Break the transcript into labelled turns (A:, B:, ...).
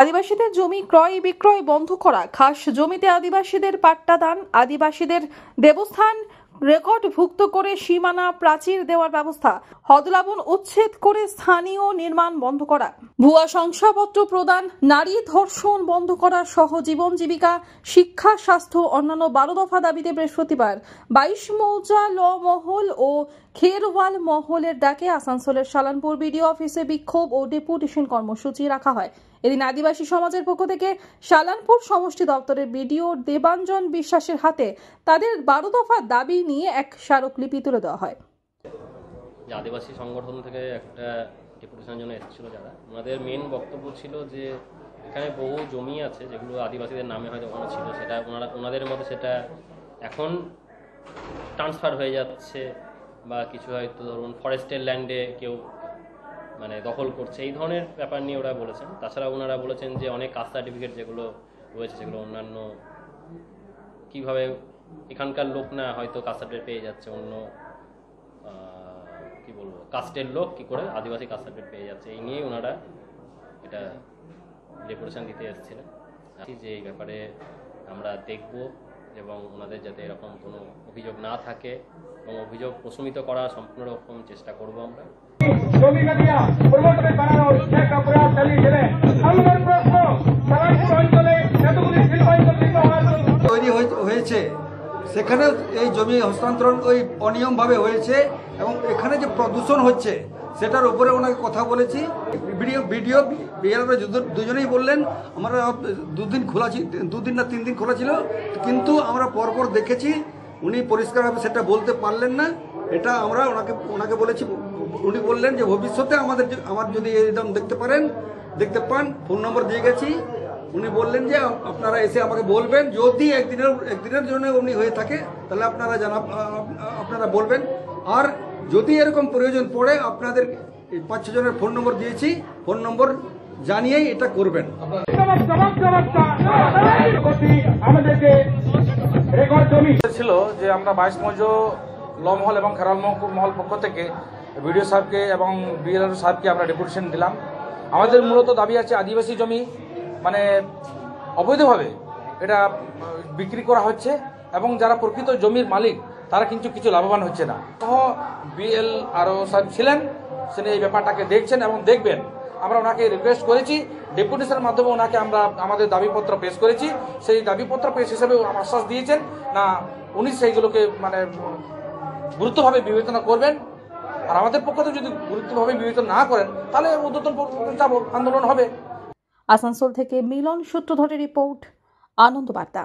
A: আদিবাসীদের জমি ক্রয় বিক্রয় বন্ধ করা, খাস জমিতে আদিবাসীদের পাট্টা দান, আদিবাসীদের দেবস্থান রেকর্ডভুক্ত করে সীমানা প্রাচীর দেওয়ার ব্যবস্থা, হদলাবন উচ্ছেদ করে স্থানীয় নির্মাণ বন্ধ করা, ভুয়া শংসাপত্র প্রদান, নারী ধর্ষণ বন্ধ করা সহ জীবন জীবিকা, শিক্ষা, স্বাস্থ্য অন্যান্য 12 দফা দাবিতে বৃহস্পতিবার 22 মৌজা ল মহল ও খেরওয়াল মহলের ডাকে আসানসোলের সালানপুর বিডিও অফিসে বিক্ষোভ ও ডেপুটেশন কর্মসূচি রাখা হয়। এদিন আদিবাসী সমাজের পক্ষ থেকে সালানপুর সমষ্টি দপ্তরের বিডিও দেবাঞ্জন বিশ্বাসের হাতে তাদের 12 দফা দাবি নিয়ে এক স্মারকলিপি তুলে দেওয়া হয়।
B: আদিবাসী সংগঠন থেকে একটা ডেপুটেশনের জন্য এসেছিল যারা, ওনাদের মেন বক্তব্য ছিল যে এখানে বহু জমি আছে যেগুলো আদিবাসীদের নামে হয়তো ওখানে ছিল, সেটা ওনাদের মধ্যে সেটা এখন ট্রান্সফার হয়ে যাচ্ছে বা কিছু হয়তো ধরুন ফরেস্টের ল্যান্ডে কেউ দখল করছে, এই ধরনের ব্যাপার নিয়ে ওরা বলেছেন। তাছাড়া ওনারা বলেছেন যে অনেক কাস্ট সার্টিফিকেট যেগুলো রয়েছে সেগুলো অন্যান্য কীভাবে এখানকার লোক না হয়তো কাস্ট সার্টিফিকেট পেয়ে যাচ্ছে, অন্য কি বলবো কাস্টের লোক কি করে আদিবাসী কাস্ট সার্টিফিকেট পেয়ে যাচ্ছে, এই নিয়েই ওনারা এটা ডেপুটেশন দিতে এসেছিলেন। যে এই ব্যাপারে আমরা দেখব এবং ওনাদের যাতে এরকম কোনো অভিযোগ না থাকে এবং অভিযোগ প্রশমিত করার সম্পূর্ণ রকম চেষ্টা করব আমরা।
C: তৈরি হয়েছে সেখানে এই জমি হস্তান্তরণ ওই অনিয়মভাবে হয়েছে এবং এখানে যে প্রদূষণ হচ্ছে সেটার উপরে ওনাকে কথা বলেছি। ভিডিও দুজনেই বললেন আমরা দুদিন না 3 দিন খোলা ছিল, কিন্তু আমরা পরপর দেখেছি উনি পরিষ্কারভাবে সেটা বলতে পারলেন না। এটা আমরা ওনাকে বলেছি, উনি বললেন যে ভবিষ্যতে আমার যদি এরকম দেখতে পান ফোন নম্বর দিয়ে গেছি। উনি বললেন যে আপনারা এসে আমাকে বলবেন, যদি একদিনের জন্য উনি হয়ে থাকে তাহলে আপনারা বলবেন, আর যদি এরকম প্রয়োজন পড়ে আপনাদের 5-6 জনের ফোন নম্বর দিয়েছি, ফোন নম্বর জানিয়েই এটা করবেন।
D: ছিল যে আমরা 22 মৌজা ল মহল এবং খেরওয়াল মহল পক্ষ থেকে বিডিও সাহেবকে এবং বিএলআর সাহেবকে আমরা ডেপুটেশন দিলাম। আমাদের মূলত দাবি আছে আদিবাসী জমি অবৈধভাবে এটা বিক্রি করা হচ্ছে এবং যারা প্রকৃত জমির মালিক তারা কিন্তু কিছু লাভবান হচ্ছে না। সহ বিএলআরও সাহেব ছিলেন, তিনি এই ব্যাপারটাকে দেখছেন এবং দেখবেন। আমরা ওনাকে রিকোয়েস্ট করেছি, ডেপুটেশনের মাধ্যমে ওনাকে আমরা আমাদের দাবিপত্র পেশ করেছি। সেই দাবিপত্র পেশ হিসেবে আশ্বাস দিয়েছেন না উনি সেইগুলোকে গুরুত্বভাবে বিবেচনা করবেন, আর আমাদের পক্ষ থেকে যদি গুরুত্বভাবে বিবেচনা না করেন তাহলে উদ্যতন আন্দোলন হবে।
A: আসানসোল থেকে মিলন সূত্রধরের রিপোর্ট, আনন্দ বার্তা।